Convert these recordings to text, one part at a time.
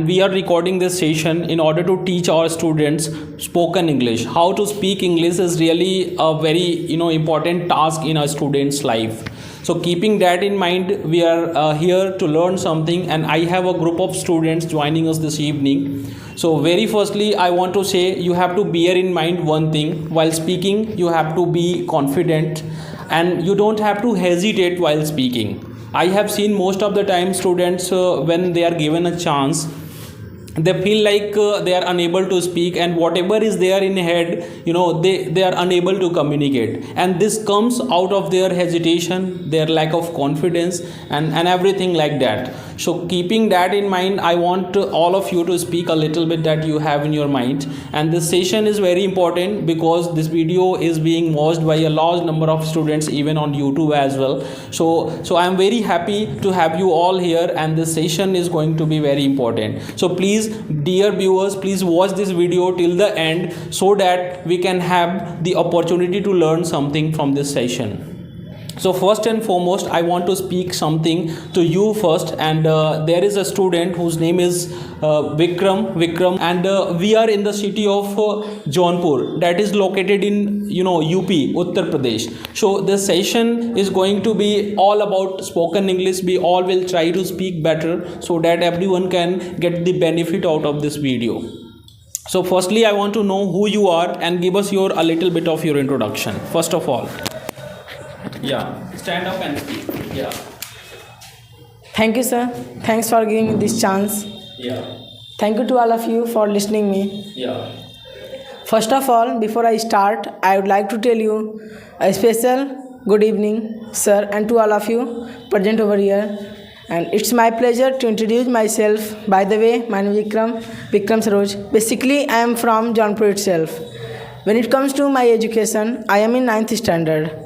and we are recording this session in order to teach our students spoken English. How to speak English is really a very important task in a student's life. So keeping that in mind, we are here to learn something, and I have a group of students joining us this evening. So very firstly, I want to say you have to bear in mind one thing: while speaking you have to be confident, and you don't have to hesitate while speaking. I have seen most of the time students when they are given a chance, they feel like they are unable to speak, and whatever is there in head, they are unable to communicate, and this comes out of their hesitation, their lack of confidence, and everything like that. So keeping that in mind, I want all of you to speak a little bit that you have in your mind. And this session is very important because this video is being watched by a large number of students even on YouTube as well. So I am very happy to have you all here, and this session is going to be very important. So please, dear viewers, please watch this video till the end so that we can have the opportunity to learn something from this session. So first and foremost, I want to speak something to you first, and there is a student whose name is Vikram, and we are in the city of Jaunpur, that is located in UP, Uttar Pradesh. So this session is going to be all about spoken English. We all will try to speak better so that everyone can get the benefit out of this video. So firstly, I want to know who you are and give us a little bit of your introduction. First of all. Yeah, stand up and speak. Yeah. Thank you, sir. Thanks for giving me this chance. Yeah. Thank you to all of you for listening me. Yeah. First of all, before I start, I would like to tell you a special good evening, sir, and to all of you present over here. And it's my pleasure to introduce myself. By the way, my name is Vikram Saroj. Basically, I am from Jaunpur itself. When it comes to my education, I am in 9th standard.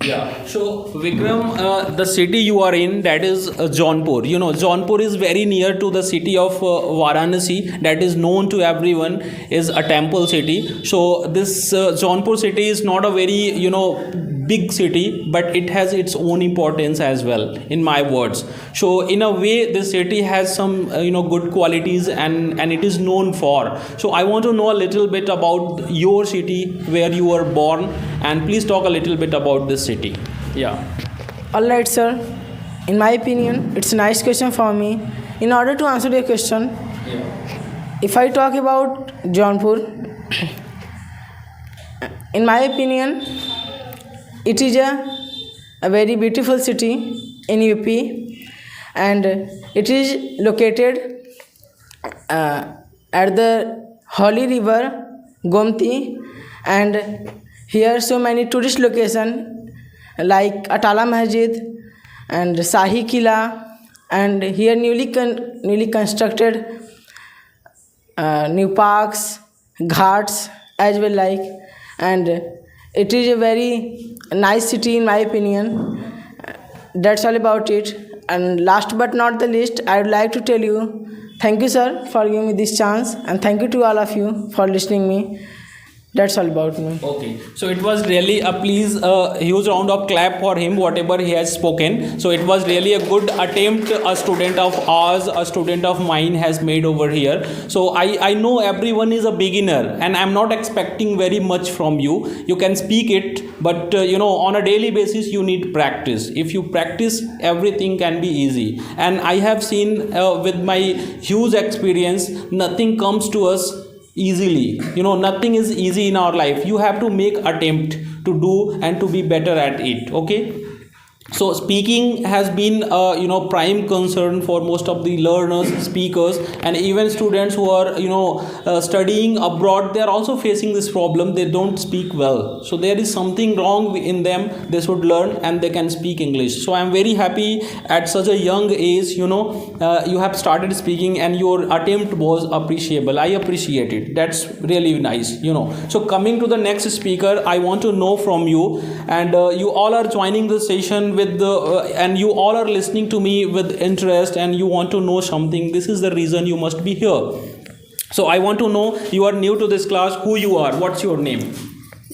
Yeah. So Vikram, the city you are in, that is Jaunpur. Jaunpur is very near to the city of Varanasi, that is known to everyone, is a temple city. So this Jaunpur city is not a very big city, but it has its own importance as well, in my words. So in a way, this city has some good qualities, and it is known for. So I want to know a little bit about your city, where you were born, and please talk a little bit about this city. Yeah. Alright, sir. In my opinion, it's a nice question for me. In order to answer your question, if I talk about Jaunpur, in my opinion, it is a very beautiful city in UP, and it is located at the holy river Gomti, and here so many tourist locations like Atala Masjid and Shahi Kila, and here newly constructed new parks, ghats as well, and it is a very nice city in my opinion. That's all about it. And last but not the least, I would like to tell you thank you, sir, for giving me this chance, and thank you to all of you for listening me. That's all about me. Okay, so it was really a huge round of clap for him, whatever he has spoken. So it was really a good attempt a student of ours, a student of mine has made over here. So I know everyone is a beginner, and I'm not expecting very much from you. You can speak it, but on a daily basis you need practice. If you practice, everything can be easy. And I have seen with my huge experience, nothing comes to us easily. Nothing is easy in our life. You have to make attempt to do and to be better at it. Okay. So speaking has been prime concern for most of the learners, speakers, and even students who are studying abroad. They are also facing this problem. They don't speak well. So there is something wrong in them. They should learn and they can speak English. So I am very happy at such a young age, you have started speaking, and your attempt was appreciable. I appreciate it. That's really nice. So coming to the next speaker, I want to know from you, and you all are joining the session and you all are listening to me with interest, and you want to know something. This is the reason you must be here. So I want to know, you are new to this class, who you are, what's your name?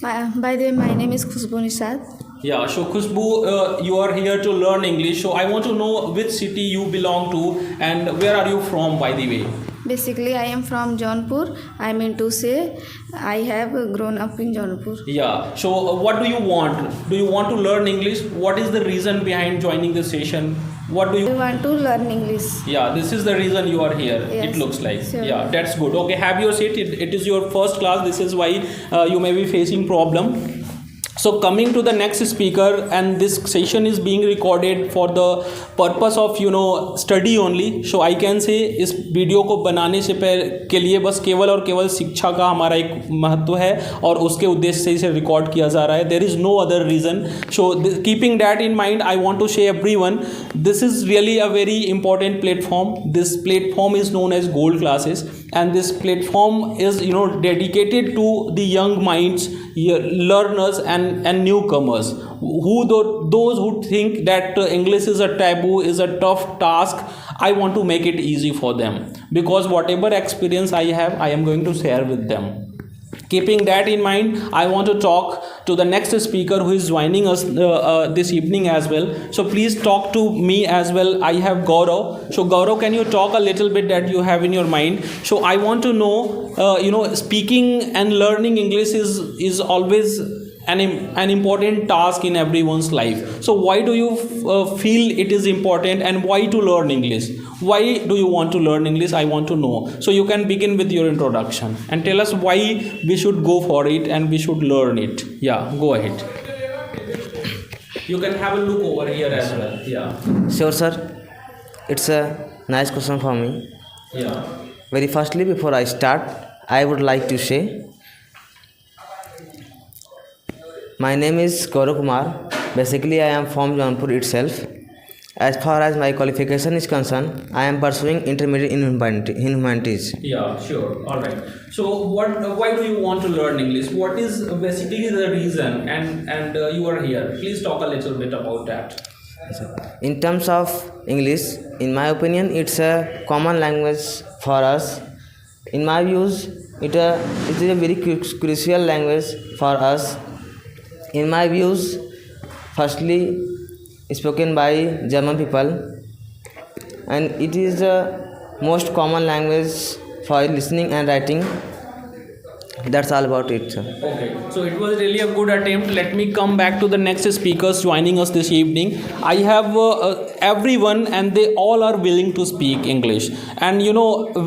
By the way, my name is Khushbu Nishad. Yeah, so Khushbu, you are here to learn English. So I want to know which city you belong to and where are you from, by the way? Basically, I am from Jaunpur. I mean to say, I have grown up in Jaunpur. Yeah. So what do you want? Do you want to learn English? What is the reason behind joining the session? What do I you? want to learn English. Yeah, this is the reason you are here. Yes, It looks like. sure. Yeah, that's good. Okay, have your seat. It is your first class. This is why you may be facing problem. So coming to the next speaker, and this session is being recorded for the purpose of study only. So I can say इस video को बनाने से के लिए बस केवल और केवल शिक्षा का हमारा एक महत्व है और उसके उद्देश्य से इसे रिकॉर्ड किया जा रहा है. There is no other reason. So keeping that in mind, I want to say everyone, this is really a very important platform. This platform is known as Gold Classes, and this platform is dedicated to the young minds, learners and newcomers, those who think that English is a taboo, is a tough task. I want to make it easy for them, because whatever experience I have, I am going to share with them. Keeping that in mind, I want to talk to the next speaker who is joining us this evening as well. So please talk to me as well. I have Gaurav. So Gaurav, can you talk a little bit that you have in your mind? So I want to know, speaking and learning English is always an important task in everyone's life. So why do you feel it is important, and why to learn English? Why do you want to learn English? I want to know. So you can begin with your introduction and tell us why we should go for it and we should learn it. Yeah, go ahead. You can have a look over here as well. Yeah. Sure, sir. It's a nice question for me. Yeah. Very firstly, before I start, I would like to say my name is Gaurav Kumar. Basically, I am from Jaunpur itself. As far as my qualification is concerned, I am pursuing intermediate in humanities. Yeah, sure. All right. So, why do you want to learn English? What is basically the reason? And you are here. Please talk a little bit about that. In terms of English, in my opinion, it's a common language for us. In my views, it is a very crucial language for us. In my views, firstly, spoken by German people, and it is the most common language for listening and writing. That's all about it, sir. Okay, so it was really a good attempt. Let me come back to the next speakers joining us this evening. I have everyone, and they all are willing to speak English. And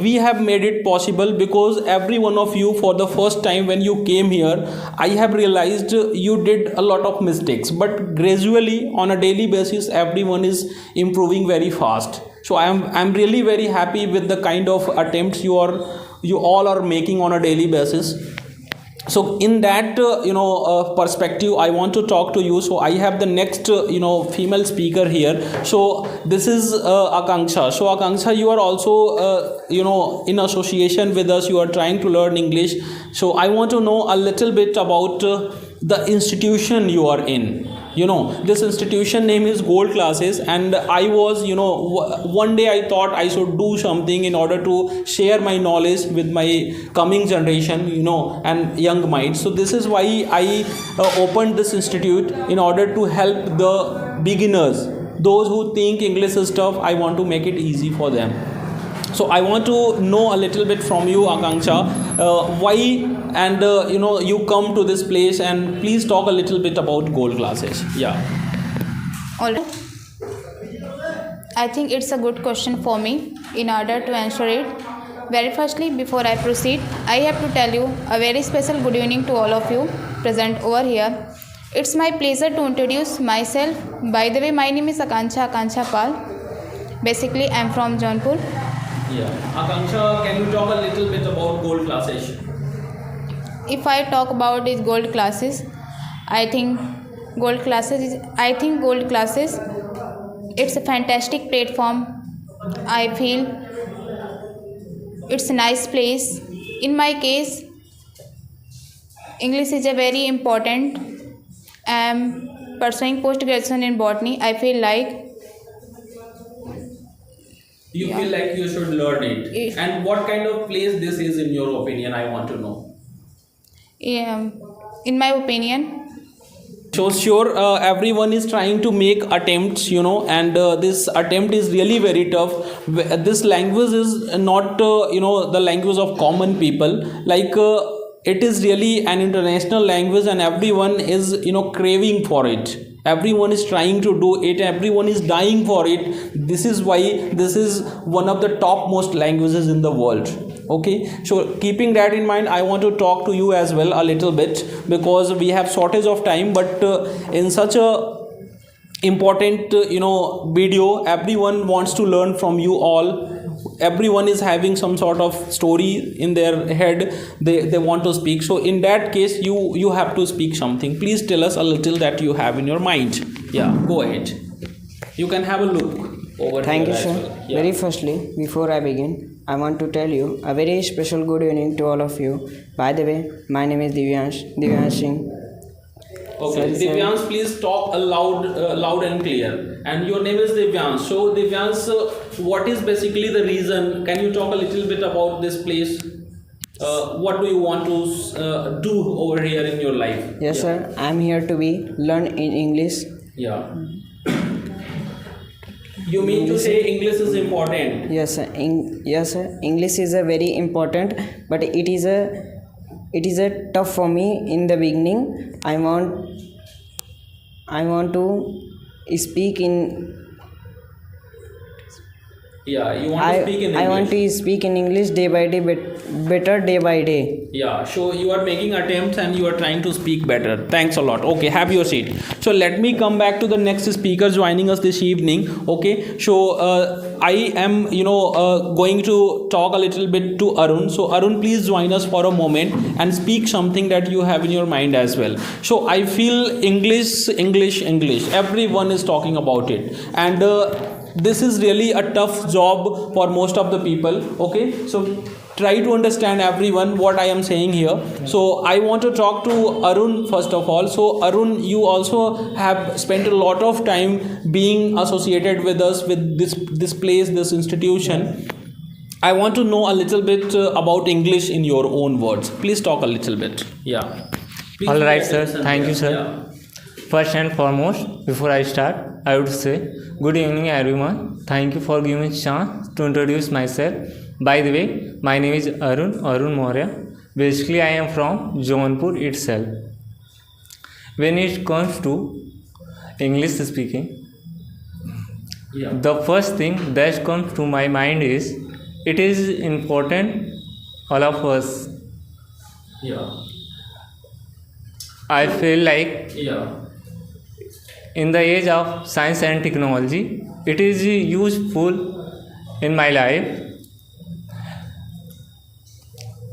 we have made it possible because every one of you, for the first time when you came here, I have realized you did a lot of mistakes. But gradually, on a daily basis, everyone is improving very fast. So I'm really very happy with the kind of attempts you all are making on a daily basis. So in that perspective, I want to talk to you. So I have the next female speaker here. So this is Akanksha. So Akanksha, you are also in association with us. You are trying to learn English. So I want to know a little bit about the institution you are in. This institution name is Gold Classes, and I was one day I thought I should do something in order to share my knowledge with my coming generation, and young minds. So this is why I opened this institute, in order to help the beginners, those who think English is tough. I want to make it easy for them. So I want to know a little bit from you, Akanksha, why and you come to this place, and please talk a little bit about Gold Classes. Yeah. All right. I think it's a good question for me. In order to answer it, very firstly, before I proceed, I have to tell you a very special good evening to all of you present over here. It's my pleasure to introduce myself. By the way, my name is Akanksha Pal. Basically, I'm from Jaunpur. Yeah. Akanksha, can you talk a little bit about Gold Classes? If I talk about these Gold Classes, I think Gold Classes, it's a fantastic platform. I feel it's a nice place. In my case, English is a very important. I'm pursuing post-graduation in botany. I feel like You feel like you should learn it. And what kind of place this is in your opinion? I want to know. in my opinion, So sure, everyone is trying to make attempts, and this attempt is really very tough. This language is not, the language of common people. Like it is really an international language, and everyone is, craving for it. Everyone is trying to do it. Everyone is dying for it. This is why this is one of the topmost languages in the world. Okay, so keeping that in mind, I want to talk to you as well a little bit, because we have shortage of time, but in such a important video, everyone wants to learn from you all. Everyone is having some sort of story in their head, they want to speak. So in that case, you have to speak something. Please tell us a little that you have in your mind. Yeah, go ahead, you can have a look over Thank you, here as sir. well. Yeah. Very firstly, before I begin, I want to tell you a very special good evening to all of you. By the way, my name is Divyansh Singh. Okay, Sorry, sir. Divyansh, please talk loud and clear. And your name is Divyansh. So, Divyansh, what is basically the reason? Can you talk a little bit about this place? What do you want to do over here in your life? Yes, sir. I am here to learn in English. Yeah. You mean to say English is important? Yes, sir. Yes, sir. English is a very important, but it is a tough for me in the beginning. I want to speak in. Yeah, you want to speak in English. I want to speak in English day by day, better day by day. Yeah, so you are making attempts and you are trying to speak better. Thanks a lot. Okay, have your seat. So let me come back to the next speaker joining us this evening. Okay, so I am going to talk a little bit to Arun. So Arun, please join us for a moment and speak something that you have in your mind as well. So I feel English. Everyone is talking about it, and this is really a tough job for most of the people. Okay, so try to understand everyone what I am saying here. So I want to talk to Arun first of all. So Arun, you also have spent a lot of time being associated with us, with this place, this institution. I want to know a little bit about English in your own words. Please talk a little bit. Yeah. Please All right, pay sir. attention Thank here. you, sir. Yeah. First and foremost, before I start, I would say good evening, everyone. Thank you for giving me a chance to introduce myself. By the way, my name is Arun Maurya. Basically, I am from Jaunpur itself. When it comes to English speaking, the first thing that comes to my mind is it is important all of us. Yeah. I feel like Yeah. in the age of science and technology, it is useful in my life.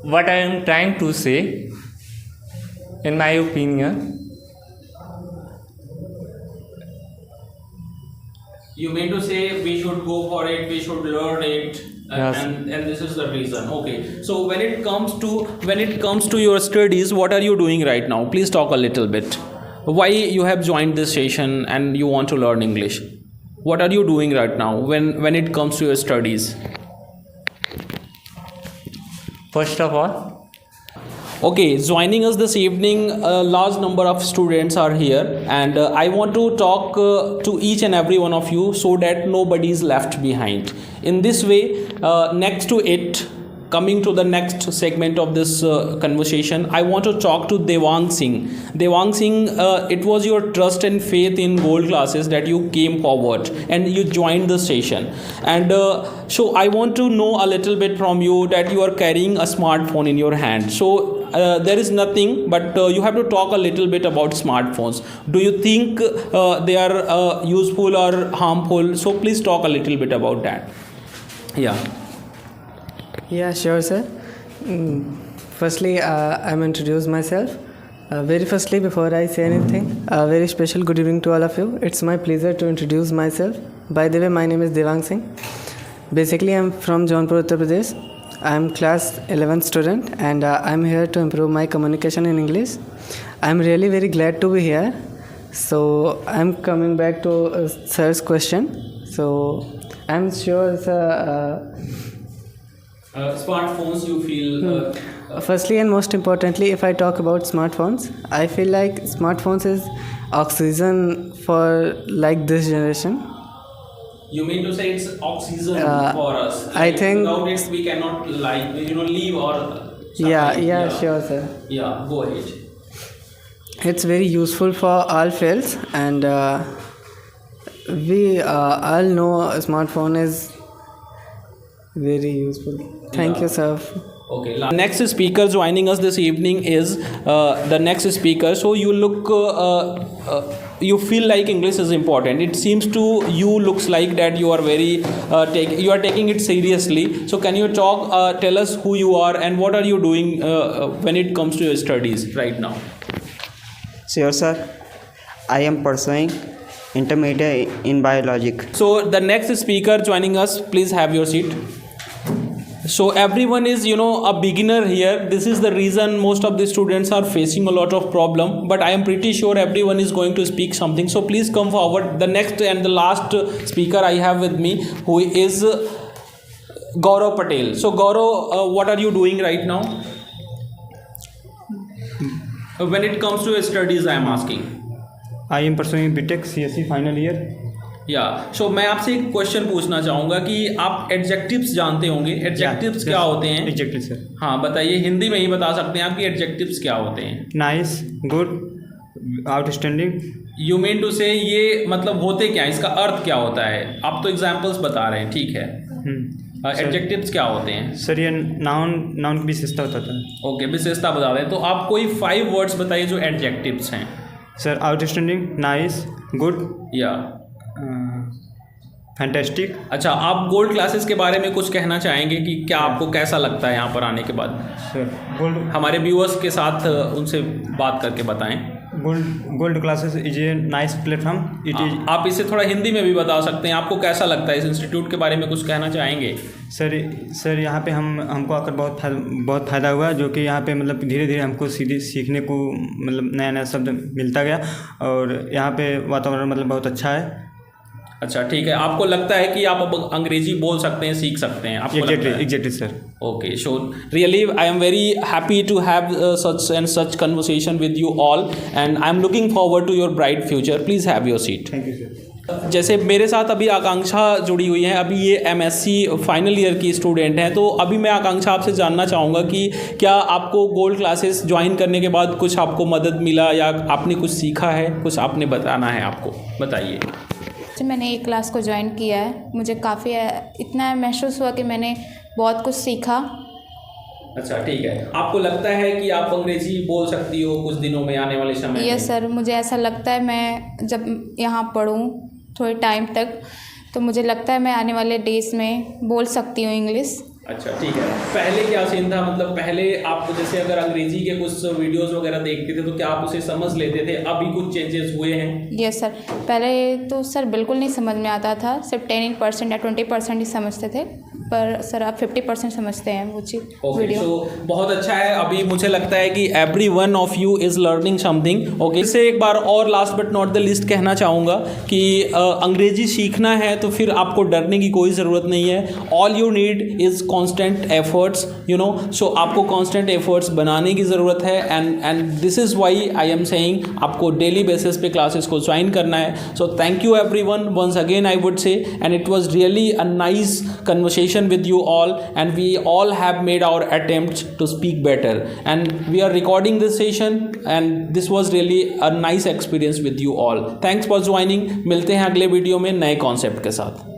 What I am trying to say, in my opinion, You mean to say we should go for it, we should learn it, Yes. and this is the reason. Okay. So when it comes to your studies, what are you doing right now? Please talk a little bit. Why you have joined this session and you want to learn English? What are you doing right now when it comes to your studies? first of all, Okay, joining us this evening, a large number of students are here, and I want to talk to each and every one of you so that nobody is left behind. In this way, next to it, coming to the next segment of this conversation, I want to talk to Devang Singh. Devang Singh, it was your trust and faith in gold classes that you came forward and you joined the session. And so I want to know a little bit from you that you are carrying a smartphone in your hand. So there is nothing, but you have to talk a little bit about smartphones. Do you think they are useful or harmful? So please talk a little bit about that. Yeah. Yeah, sure, sir. Firstly, I'm introduce myself. Very firstly, before I say anything, a very special good evening to all of you. It's my pleasure to introduce myself. By the way, my name is Devang Singh. Basically, I'm from Jaunpur, Uttar Pradesh. I'm class 11th student and I'm here to improve my communication in English. I'm really very glad to be here. So I'm coming back to sir's question. So I'm sure, sir, Smartphones, you feel. Firstly and most importantly, if I talk about smartphones, I feel like smartphones is oxygen for like this generation. You mean to say it's oxygen for us? I think without it we cannot live or. Yeah, sure, sir. Yeah, go ahead. It's very useful for all fields, and we all know a smartphone is very useful. Thank you, sir. Okay. Next speaker joining us this evening is the next speaker. So you look, you feel like English is important. It seems to you looks like that you are very you are taking it seriously. So can you tell us who you are and what are you doing when it comes to your studies right now? Sure, sir. I am pursuing intermediate in biology. So the next speaker joining us, please have your seat. So everyone is a beginner here. This is the reason most of the students are facing a lot of problem, but I am pretty sure everyone is going to speak something. So please come forward. The next and the last speaker I have with me, who is Gaurav Patel. So Gaurav, what are you doing right now? When it comes to your studies, I am asking. I am pursuing BTech CSE final year. सो मैं आपसे एक question पूछना चाहूँगा कि आप adjectives जानते होंगे. Adjectives क्या होते हैं? Exactly sir. हाँ बताइए, हिंदी में ही बता सकते हैं आप कि एडजेक्टिव्स क्या होते हैं. Nice, good, outstanding. You mean to say ये मतलब होते क्या, इसका अर्थ क्या होता है? आप तो एग्जाम्पल्स बता रहे हैं, ठीक है. एडजेक्टिव्स क्या होते हैं? सर ये नाउन की विशेषता बताता है. ओके, विशेषता बता रहे हैं. तो आप कोई 5 वर्ड्स बताइए जो एडजेक्टिव्स हैं. सर आउटस्टैंडिंग, नाइस, गुड, या फैंटास्टिक. अच्छा, आप गोल्ड क्लासेस के बारे में कुछ कहना चाहेंगे कि क्या आपको कैसा लगता है यहाँ पर आने के बाद? सर गोल्ड, हमारे व्यूअर्स के साथ उनसे बात करके बताएं. Gold classes is a nice platform. It is. आप इसे थोड़ा हिंदी में भी बता सकते हैं. आपको कैसा लगता है इस इंस्टीट्यूट के बारे में, कुछ कहना चाहेंगे? सर यहाँ पे हमको आकर बहुत फ़ायदा हुआ, जो कि यहाँ पे मतलब धीरे धीरे हमको सीखने को मतलब नया नया शब्द मिलता गया, और यहाँ पे वातावरण मतलब बहुत अच्छा है. अच्छा, ठीक है. आपको लगता है कि आप अब अंग्रेजी बोल सकते हैं, सीख सकते हैं? Exactly sir. Okay, so really I am very happy to have such conversation with you all, and I am looking forward to your bright future. Please have your seat. Thank you sir. जैसे मेरे साथ अभी आकांक्षा जुड़ी हुई हैं. अभी ये MSc final year की स्टूडेंट हैं. तो अभी मैं आकांक्षा आपसे जानना चाहूँगा कि क्या आपको गोल्ड क्लासेस ज्वाइन करने के बाद कुछ आपको मदद मिला या आपने कुछ सीखा है, कुछ आपने बताना है आपको, बताइए. मैंने एक क्लास को ज्वाइन किया है. मुझे काफ़ी इतना महसूस हुआ कि मैंने बहुत कुछ सीखा. अच्छा, ठीक है. आपको लगता है कि आप अंग्रेजी बोल सकती हो कुछ दिनों में, आने वाले समय में? यस सर, मुझे ऐसा लगता है. मैं जब यहाँ पढ़ूँ थोड़े टाइम तक, तो मुझे लगता है मैं आने वाले डेज में बोल सकती हूँ इंग्लिश. अच्छा, ठीक है. पहले क्या सीन था, मतलब पहले आप जैसे अगर अंग्रेजी के कुछ वीडियोस वगैरह देखते थे तो क्या आप उसे समझ लेते थे? अभी कुछ चेंजेस हुए हैं? Yes sir. पहले तो सर बिल्कुल नहीं समझ में आता था, सिर्फ 10% या 20% ही समझते थे, पर सर आप 50% समझते हैं वो चीज़. ओके, सो बहुत अच्छा है. अभी मुझे लगता है कि every one of you is learning something. Okay, इससे एक बार और last but not the list कहना चाहूँगा कि अंग्रेजी सीखना है तो फिर आपको डरने की कोई ज़रूरत नहीं है. All you need is constant efforts, so आपको कॉन्स्टेंट एफर्ट्स बनाने की ज़रूरत है. And this is why I am saying आपको डेली बेसिस पे क्लासेस को ज्वाइन करना है. So thank you everyone once again I would say, and it was really a nice conversation with you all, and we all have made our attempts to speak better, and we are recording this session, and this was really a nice experience with you all. Thanks for joining. मिलते हैं अगले video में नए concept के साथ.